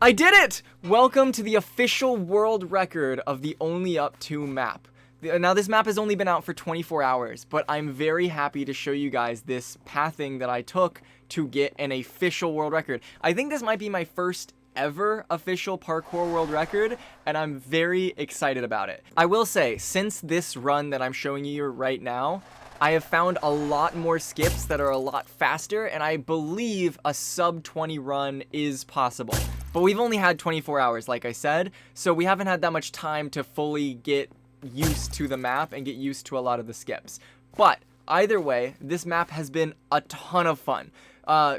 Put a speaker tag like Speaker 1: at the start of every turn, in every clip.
Speaker 1: I did it! Welcome to the official world record of the Only Up 2 map. Now, this map has only been out for 24 hours, but I'm very happy to show you guys this pathing that I took to get an official world record. I think this might be my first ever official parkour world record, and I'm very excited about it. I will say, since this run that I'm showing you right now, I have found a lot more skips that are a lot faster, and I believe a sub 20 run is possible. But we've only had 24 hours, like I said, so we haven't had that much time to fully get used to the map and get used to a lot of the skips. But either way, this map has been a ton of fun.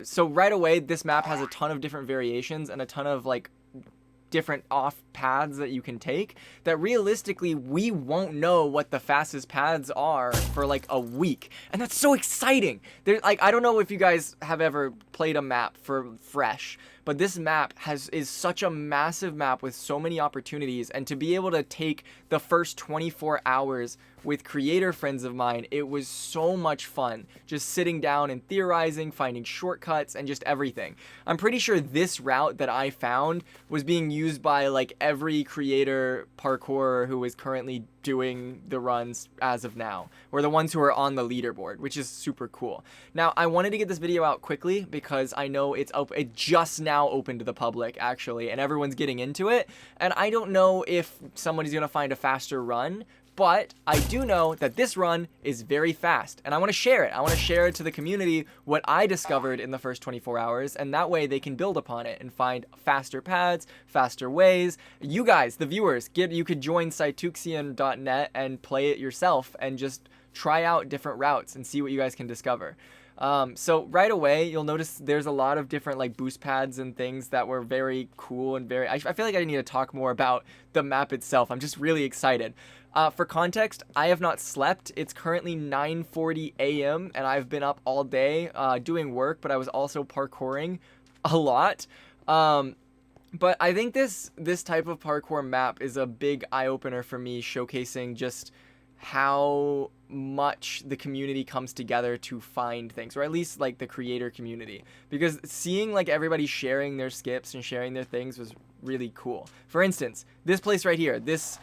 Speaker 1: So right away, this map has a ton of different variations and a ton of like different off paths that you can take that realistically we won't know what the fastest paths are for like a week, and that's so exciting. I don't know if you guys have ever played a map for fresh, but this map is such a massive map with so many opportunities, and to be able to take the first 24 hours with creator friends of mine, it was so much fun just sitting down and theorizing, finding shortcuts, and just everything. I'm pretty sure this route that I found was being used by like every creator parkourer who is currently doing the runs as of now, or the ones who are on the leaderboard, which is super cool. Now, I wanted to get this video out quickly because I know it just now opened to the public actually, and everyone's getting into it, and I don't know if somebody's gonna find a faster run, but I do know that this run is very fast, and I want to share it. I want to share it to the community what I discovered in the first 24 hours, and that way they can build upon it and find faster paths, faster ways. You guys, the viewers, you could join Cytooxien.net and play it yourself and just try out different routes and see what you guys can discover. So right away, you'll notice there's a lot of different like boost pads and things that were very cool and I feel like I need to talk more about the map itself. I'm just really excited. For context, I have not slept. It's currently 9:40 a.m. and I've been up all day doing work, but I was also parkouring a lot. But I think this type of parkour map is a big eye-opener for me, showcasing just how much the community comes together to find things, or at least like the creator community, because seeing like everybody sharing their skips and sharing their things was really cool. For instance, this place right here, this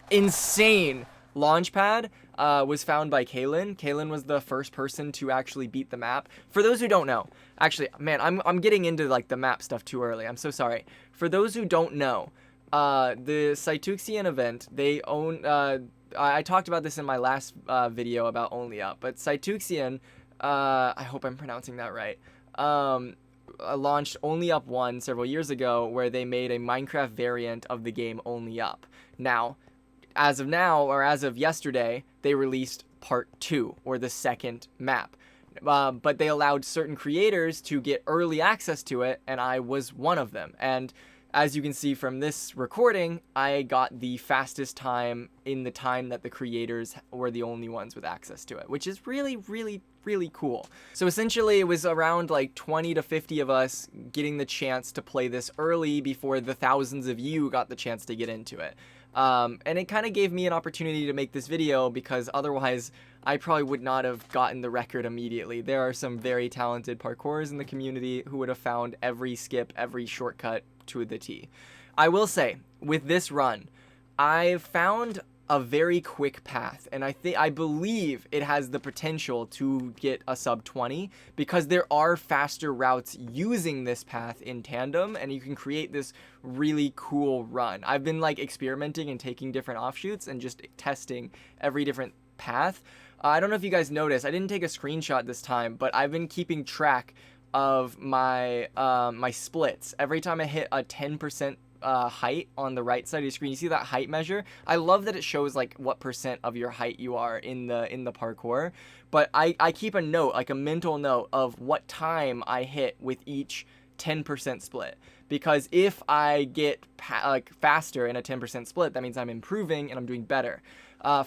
Speaker 1: insane launch pad was found by Kaylin. Kaylin was the first person to actually beat the map. For those who don't know, actually, man, I'm getting into like the map stuff too early. I'm so sorry. For those who don't know, the Cytooxien event, they own, I talked about this in my last video about Only Up, but Cytooxien, I hope I'm pronouncing that right, launched Only Up 1 several years ago, where they made a Minecraft variant of the game Only Up. Now, as of yesterday, they released part 2, or the second map. But they allowed certain creators to get early access to it, and I was one of them. And as you can see from this recording, I got the fastest time in the time that the creators were the only ones with access to it, which is really, really, really cool. So essentially, it was around like 20 to 50 of us getting the chance to play this early before the thousands of you got the chance to get into it. And it kind of gave me an opportunity to make this video, because otherwise I probably would not have gotten the record immediately. There are some very talented parkourers in the community who would have found every skip, every shortcut to the T. I will say, with this run, I found a very quick path, and I believe it has the potential to get a sub 20, because there are faster routes using this path in tandem, and you can create this really cool run. I've been like experimenting and taking different offshoots and just testing every different path. I don't know if you guys noticed, I didn't take a screenshot this time, but I've been keeping track of my my splits. Every time I hit a 10% height on the right side of the screen, you see that height measure? I love that it shows like what percent of your height you are in the parkour, but I keep a note, like a mental note, of what time I hit with each 10% split, because if I get faster in a 10% split, that means I'm improving and I'm doing better.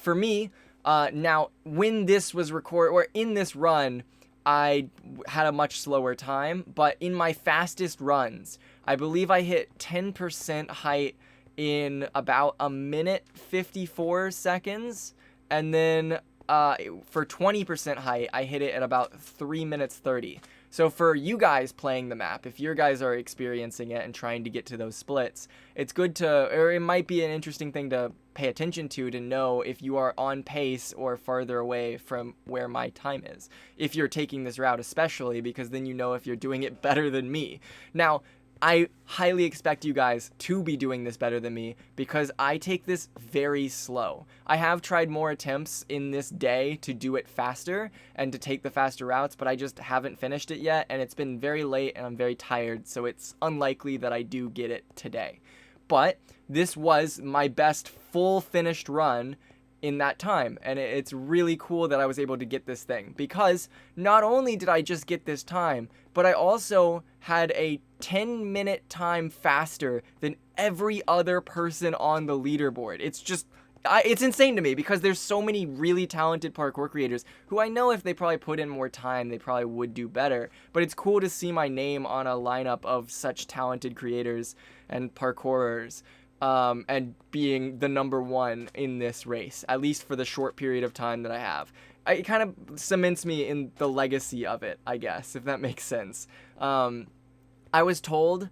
Speaker 1: For me, now when this was recorded, or in this run, I had a much slower time, but in my fastest runs, I believe I hit 10% height in about a minute 54 seconds, and then for 20% height, I hit it at about 3 minutes 30. So for you guys playing the map, if your guys are experiencing it and trying to get to those splits, it's good to, or it might be an interesting thing to pay attention to know if you are on pace or farther away from where my time is. If you're taking this route especially, because then you know if you're doing it better than me. Now, I highly expect you guys to be doing this better than me because I take this very slow. I have tried more attempts in this day to do it faster and to take the faster routes, but I just haven't finished it yet, and it's been very late and I'm very tired, so it's unlikely that I do get it today. But this was my best full finished run in that time, and it's really cool that I was able to get this thing, because not only did I just get this time, but I also had a 10-minute time faster than every other person on the leaderboard. It's just, it's insane to me, because there's so many really talented parkour creators who I know if they probably put in more time, they probably would do better. But it's cool to see my name on a lineup of such talented creators and parkourers, and being the number one in this race, at least for the short period of time that I have. It kind of cements me in the legacy of it, I guess, if that makes sense. I was told,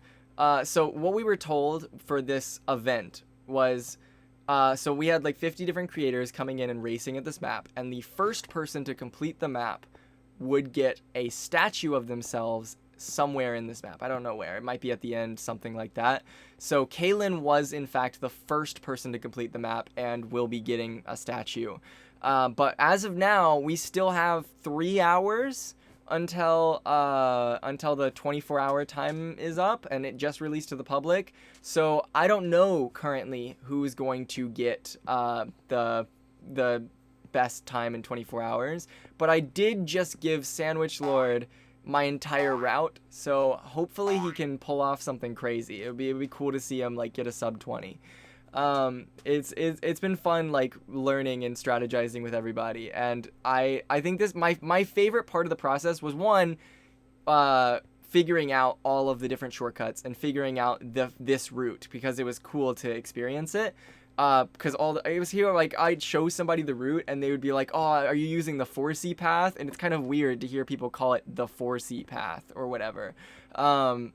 Speaker 1: so what we were told for this event was, so we had like 50 different creators coming in and racing at this map, and the first person to complete the map would get a statue of themselves somewhere in this map. I don't know where. It might be at the end, something like that. So Kaylin was in fact the first person to complete the map and will be getting a statue. But as of now, we still have 3 hours until the 24-hour time is up, and it just released to the public. So I don't know currently who's going to get the best time in 24 hours, but I did just give Sandwich Lord my entire route, so hopefully he can pull off something crazy. It'd be cool to see him like get a sub 20. It's been fun like learning and strategizing with everybody, and I think this my favorite part of the process was one, figuring out all of the different shortcuts and figuring out this route, because it was cool to experience it. Because it was here, like, I'd show somebody the route and they would be like, oh, are you using the 4C path? And it's kind of weird to hear people call it the 4C path or whatever. But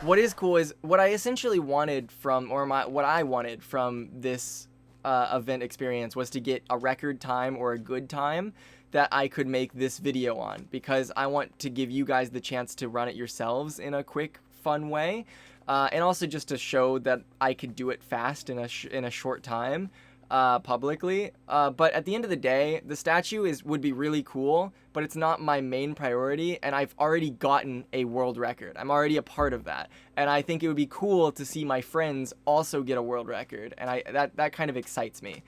Speaker 1: what is cool is what I essentially wanted from, what I wanted from this event experience was to get a record time or a good time that I could make this video on, because I want to give you guys the chance to run it yourselves in a quick, fun way. And also just to show that I could do it fast in a short time, publicly. But at the end of the day, the statue would be really cool, but it's not my main priority, and I've already gotten a world record. I'm already a part of that, and I think it would be cool to see my friends also get a world record, and that kind of excites me.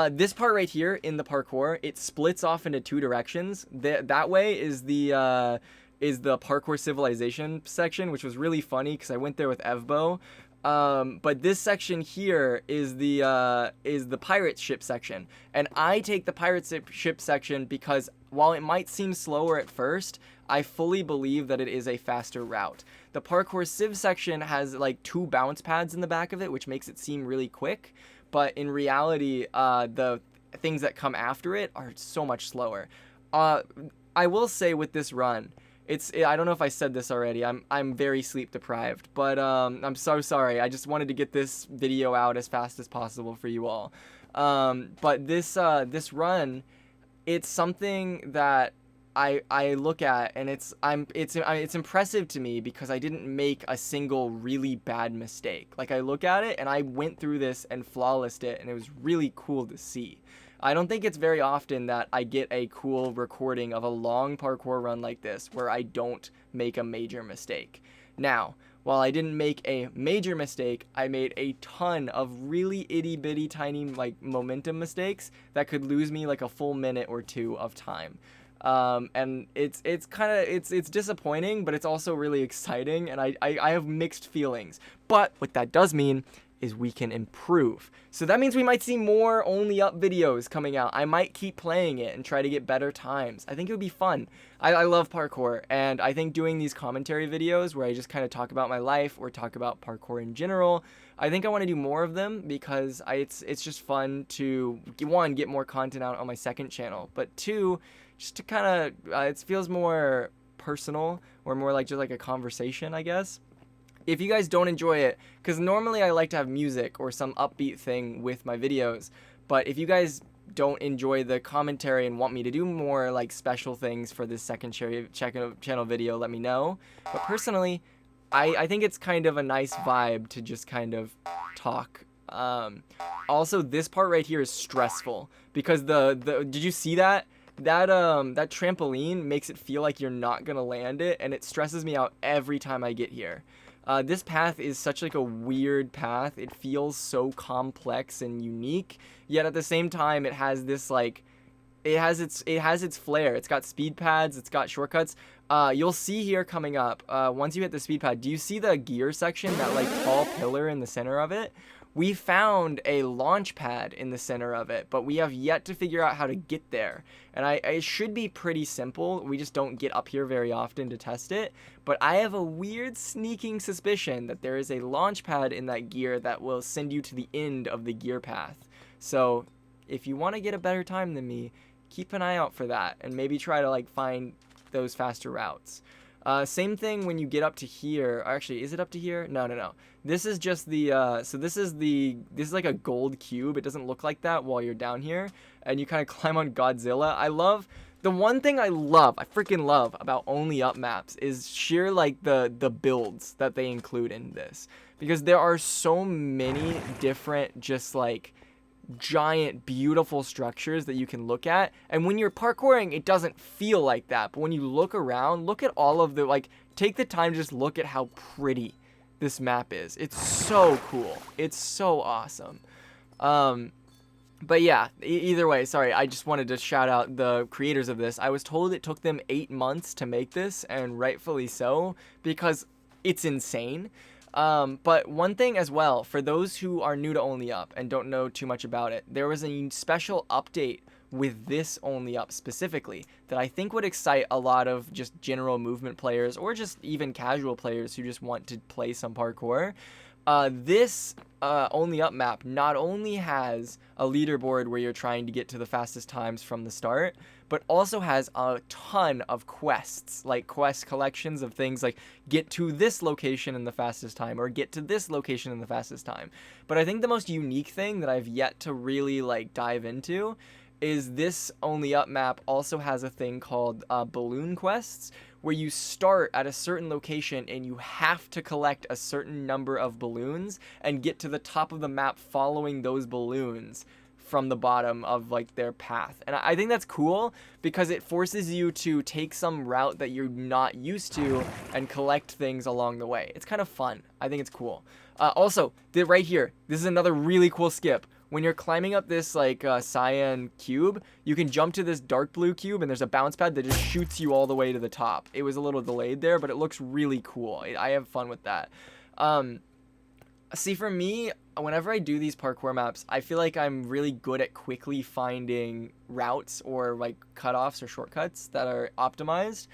Speaker 1: This part right here in the parkour, it splits off into 2 directions. That way is the parkour civilization section, which was really funny because I went there with Evbo. But this section here is the pirate ship section, and I take the pirate ship section because while it might seem slower at first, I fully believe that it is a faster route. The parkour civ section has like 2 bounce pads in the back of it, which makes it seem really quick, but in reality, the things that come after it are so much slower. I will say with this run, I don't know if I said this already. I'm very sleep deprived, but I'm so sorry. I just wanted to get this video out as fast as possible for you all. But this run, it's something that I look at, and it's impressive to me because I didn't make a single really bad mistake. Like, I look at it and I went through this and flawlessed it, and it was really cool to see. I don't think it's very often that I get a cool recording of a long parkour run like this where I don't make a major mistake. Now, while I didn't make a major mistake, I made a ton of really itty-bitty tiny like momentum mistakes that could lose me like a full minute or 2 of time. And it's disappointing, but it's also really exciting, and I have mixed feelings. But what that does mean is we can improve. So that means we might see more only up videos coming out. I might keep playing it and try to get better times. I think it would be fun. I love parkour, and I think doing these commentary videos where I just kind of talk about my life or talk about parkour in general, I think I want to do more of them because it's just fun to, 1, get more content out on my second channel, but 2, just to kind of, it feels more personal or more like just like a conversation, I guess. If you guys don't enjoy it, because normally I like to have music or some upbeat thing with my videos, but if you guys don't enjoy the commentary and want me to do more like special things for this second channel video, let me know. But personally, I think it's kind of a nice vibe to just kind of talk. Also, this part right here is stressful because did you see that? That trampoline makes it feel like you're not gonna land it, and it stresses me out every time I get here. This path is such like a weird path. It feels so complex and unique, yet at the same time it has this like it has its flair. It's got speed pads, it's got shortcuts. You'll see here coming up, once you hit the speed pad, do you see the gear section, that like tall pillar in the center of it? We found a launch pad in the center of it, but we have yet to figure out how to get there. And it should be pretty simple. We just don't get up here very often to test it. But I have a weird sneaking suspicion that there is a launch pad in that gear that will send you to the end of the gear path. So if you want to get a better time than me, keep an eye out for that and maybe try to like find those faster routes. Same thing when you get up to here. Actually, is it up to here? No. This is just the, so this is like a gold cube. It doesn't look like that while you're down here. And you kind of climb on Godzilla. The one thing I freaking love about Only Up maps is sheer like the builds that they include in this. Because there are so many different just like giant beautiful structures that you can look at, and when you're parkouring it doesn't feel like that, but when you look around, look at all of the like, take the time to just look at how pretty this map is. It's so cool, it's so awesome. But yeah, either way, sorry, I just wanted to shout out the creators of this. I was told it took them 8 months to make this, and rightfully so, because it's insane. But one thing as well, for those who are new to Only Up and don't know too much about it, there was a special update with this Only Up specifically that I think would excite a lot of just general movement players or just even casual players who just want to play some parkour. This Only Up map not only has a leaderboard where you're trying to get to the fastest times from the start, but also has a ton of quests, like quest collections of things like get to this location in the fastest time or get to this location in the fastest time. But I think the most unique thing that I've yet to really like dive into is this Only Up map also has a thing called balloon quests, where you start at a certain location and you have to collect a certain number of balloons and get to the top of the map following those balloons from the bottom of like their path. And I think that's cool because it forces you to take some route that you're not used to and collect things along the way. It's kind of fun. I think it's cool. Also, right here, this is another really cool skip. When you're climbing up this like cyan cube, you can jump to this dark blue cube and there's a bounce pad that just shoots you all the way to the top. It was a little delayed there, but it looks really cool. I have fun with that. See, for me, whenever I do these parkour maps, I feel like I'm really good at quickly finding routes or like cutoffs or shortcuts that are optimized.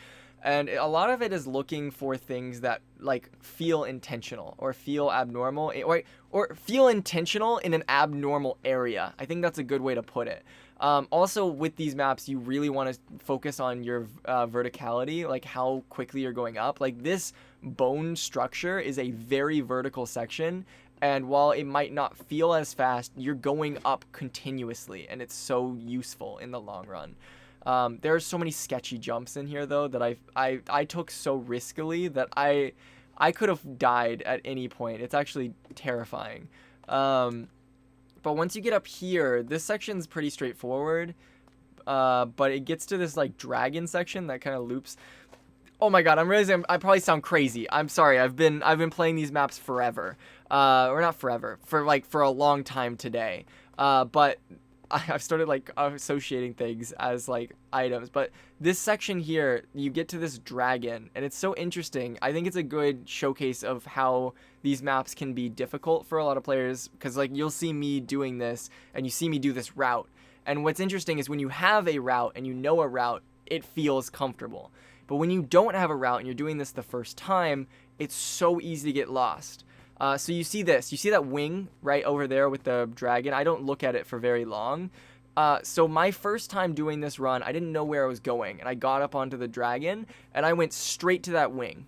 Speaker 1: And a lot of it is looking for things that like feel intentional or feel abnormal or feel intentional in an abnormal area. I think that's a good way to put it. Also, with these maps, you really want to focus on your verticality, like how quickly you're going up. Like this bone structure is a very vertical section, and while it might not feel as fast, you're going up continuously, and it's so useful in the long run. There are so many sketchy jumps in here though that I took so riskily that I could have died at any point. It's actually terrifying. But once you get up here, this section's pretty straightforward. But it gets to this like dragon section that kind of loops. Oh my god, I'm realizing I probably sound crazy. I'm sorry. I've been playing these maps forever. Or not forever, for a long time today. But I've started like associating things as like items, but this section here, you get to this dragon and it's so interesting. I think it's a good showcase of how these maps can be difficult for a lot of players, because like you'll see me doing this and you see me do this route, and what's interesting is when you have a route and you know a route, it feels comfortable. But when you don't have a route and you're doing this the first time, it's so easy to get lost. So you see this, you see that wing right over there with the dragon. I don't look at it for very long. So my first time doing this run, I didn't know where I was going, and I got up onto the dragon, and I went straight to that wing.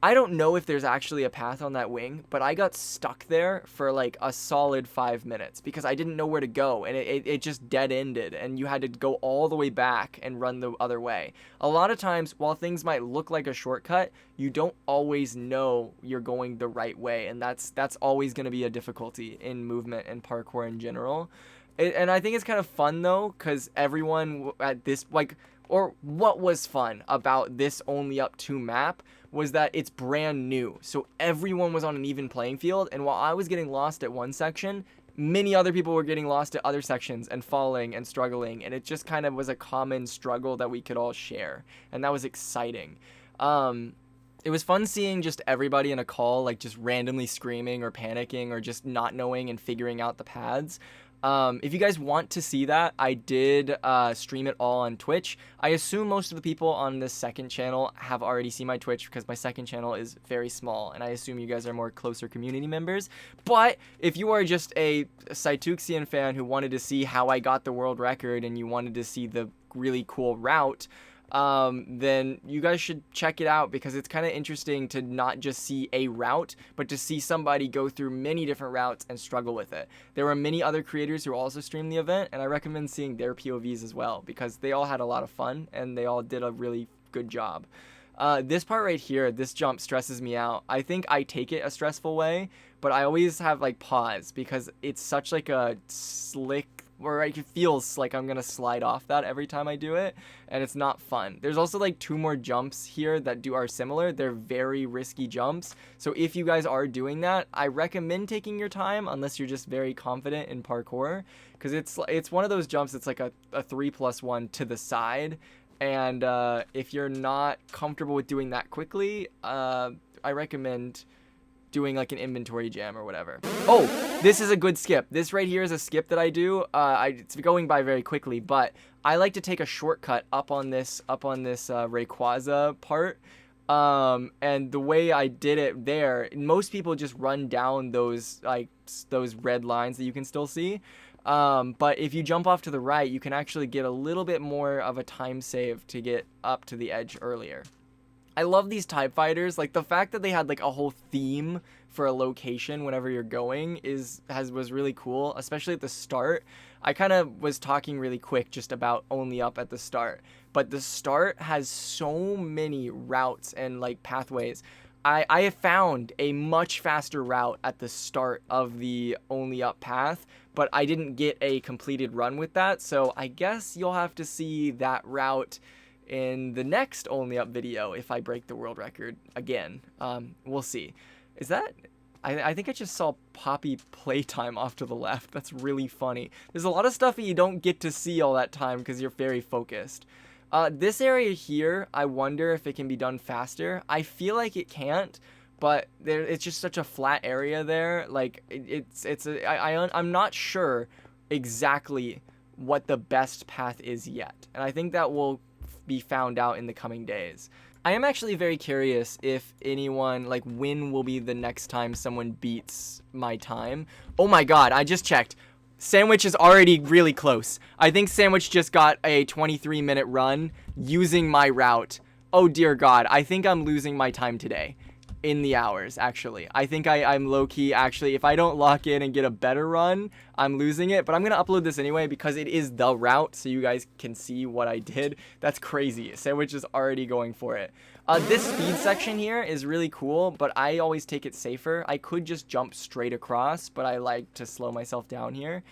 Speaker 1: I don't know if there's actually a path on that wing, but I got stuck there for like a solid 5 minutes because I didn't know where to go, and it just dead-ended, and you had to go all the way back and run the other way. A lot of times, while things might look like a shortcut, you don't always know you're going the right way, and that's always going to be a difficulty in movement and parkour in general. And I think it's kind of fun, though, because everyone at this, like, or what was fun about this Only Up 2 map was that it's brand new. So everyone was on an even playing field. And while I was getting lost at one section, many other people were getting lost at other sections and falling and struggling. And it just kind of was a common struggle that we could all share. And that was exciting. It was fun seeing just everybody in a call, like just randomly screaming or panicking or just not knowing and figuring out the paths. If you guys want to see that, I did stream it all on Twitch. I assume most of the people on this second channel have already seen my Twitch because my second channel is very small, and I assume you guys are more closer community members. But if you are just a Cytooxien fan who wanted to see how I got the world record and you wanted to see the really cool route, then you guys should check it out because it's kind of interesting to not just see a route, but to see somebody go through many different routes and struggle with it. There were many other creators who also streamed the event, and I recommend seeing their POVs as well because they all had a lot of fun and they all did a really good job. This part right here, this jump stresses me out. I think I take it a stressful way, but I always have like pause because it's such like a slick, or it feels like I'm gonna slide off that every time I do it, and it's not fun. There's also like 2 more jumps here that are similar. They're very risky jumps, so if you guys are doing that, I recommend taking your time unless you're just very confident in parkour, because it's one of those jumps that's like a 3+1 to the side, and if you're not comfortable with doing that quickly, I recommend doing like an inventory jam or whatever. Oh, this is a good skip. This right here is a skip that I do. It's going by very quickly, but I like to take a shortcut up on this Rayquaza part. And the way I did it there, most people just run down those red lines that you can still see. But if you jump off to the right, you can actually get a little bit more of a time save to get up to the edge earlier. I love these TIE fighters. Like the fact that they had like a whole theme for a location whenever you're going was really cool, especially at the start. I kind of was talking really quick just about Only Up at the start, but the start has so many routes and like pathways. I have found a much faster route at the start of the Only Up path, but I didn't get a completed run with that, so I guess you'll have to see that route in the next Only Up video if I break the world record again. We'll see. Is that... I think I just saw Poppy playtime off to the left. That's really funny. There's a lot of stuff that you don't get to see all that time because you're very focused. This area here, I wonder if it can be done faster. I feel like it can't, but it's just such a flat area there. Like, I'm not sure exactly what the best path is yet. And I think that will be found out in the coming days. I am actually very curious if anyone, like, when will be the next time someone beats my time. Oh my god, I just checked. Sandwich is already really close. I think Sandwich just got a 23-minute run using my route. Oh dear god, I think I'm losing my time today. In the hours, actually. I think I'm low-key, actually. If I don't lock in and get a better run, I'm losing it. But I'm going to upload this anyway because it is the route, so you guys can see what I did. That's crazy. Sandwich is already going for it. This speed section here is really cool, but I always take it safer. I could just jump straight across, but I like to slow myself down here.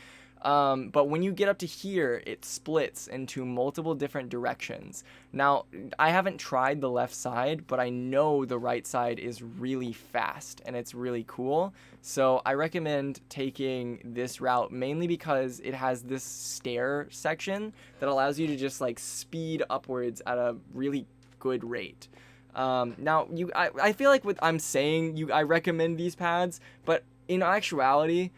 Speaker 1: But when you get up to here, it splits into multiple different directions. Now, I haven't tried the left side, but I know the right side is really fast and it's really cool. So I recommend taking this route mainly because it has this stair section that allows you to just like speed upwards at a really good rate. Now, I feel like what I'm saying, I recommend these paths, but in actuality,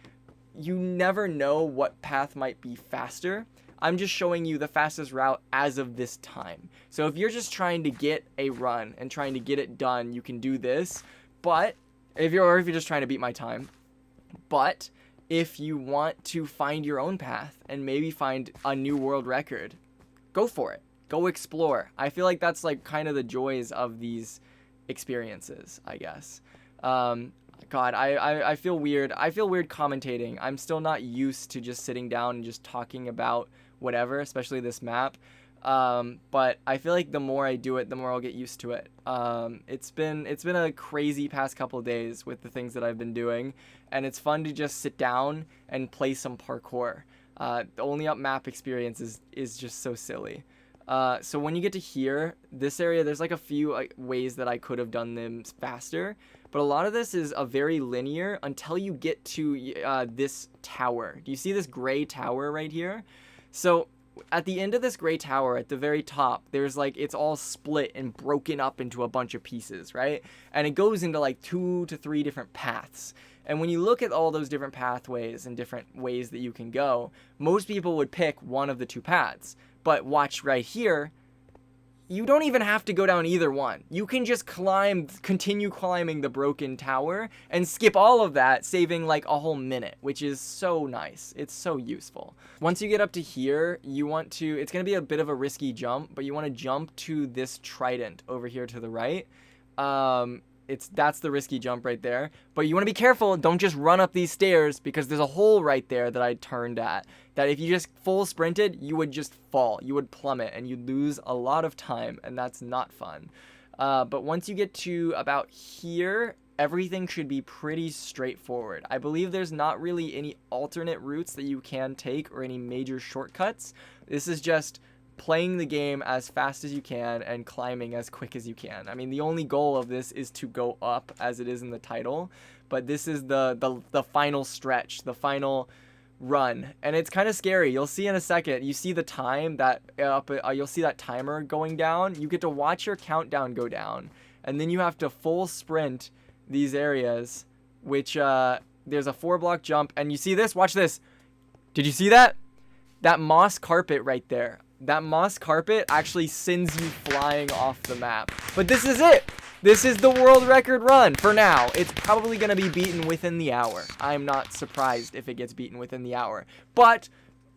Speaker 1: you never know what path might be faster. I'm just showing you the fastest route as of this time. So if you're just trying to get a run and trying to get it done, you can do this. But if you're just trying to beat my time, but if you want to find your own path and maybe find a new world record, go for it. Go explore. I feel like that's like kind of the joys of these experiences, I guess. God, I feel weird. I feel weird commentating. I'm still not used to just sitting down and just talking about whatever, especially this map. But I feel like the more I do it, the more I'll get used to it. It's been a crazy past couple of days with the things that I've been doing, and it's fun to just sit down and play some parkour. The Only Up map experience is just so silly. So when you get to here, this area, there's like a few ways that I could have done them faster, but a lot of this is a very linear until you get to this tower. Do you see this gray tower right here? So at the end of this gray tower, at the very top, there's like, it's all split and broken up into a bunch of pieces, right? And it goes into like 2 to 3 different paths. And when you look at all those different pathways and different ways that you can go, most people would pick one of the 2 paths. But watch right here, you don't even have to go down either one. You can just continue climbing the broken tower and skip all of that, saving like a whole minute, which is so nice. It's so useful. Once you get up to here, you want to, it's going to be a bit of a risky jump, but you want to jump to this trident over here to the right. That's the risky jump right there. But you want to be careful. Don't just run up these stairs, because there's a hole right there that I turned at. That if you just full sprinted, you would just fall. You would plummet and you'd lose a lot of time, and that's not fun. But once you get to about here, everything should be pretty straightforward. I believe there's not really any alternate routes that you can take or any major shortcuts. This is just playing the game as fast as you can and climbing as quick as you can. I mean, the only goal of this is to go up, as it is in the title, but this is the final stretch, the final run, and it's kind of scary. You'll see in a second. You see the time that you'll see that timer going down. You get to watch your countdown go down, and then you have to full sprint these areas, which there's a 4-block jump, and you see this. Watch this. Did you see that? That moss carpet right there. That moss carpet actually sends you flying off the map. But this is it. This is the world record run for now. It's probably going to be beaten within the hour. I'm not surprised if it gets beaten within the hour. But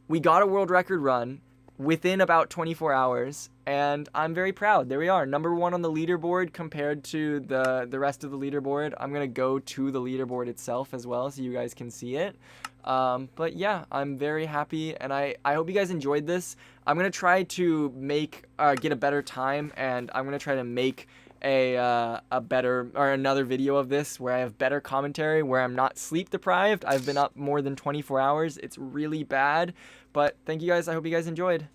Speaker 1: we got a world record run within about 24 hours, and I'm very proud. There we are, #1 on the leaderboard compared to the rest of the leaderboard. I'm going to go to the leaderboard itself as well so you guys can see it. But yeah, I'm very happy, and I hope you guys enjoyed this. I'm going to try to get a better time, and I'm going to try to make another video of this where I have better commentary, where I'm not sleep deprived. I've been up more than 24 hours. It's really bad, but thank you guys. I hope you guys enjoyed.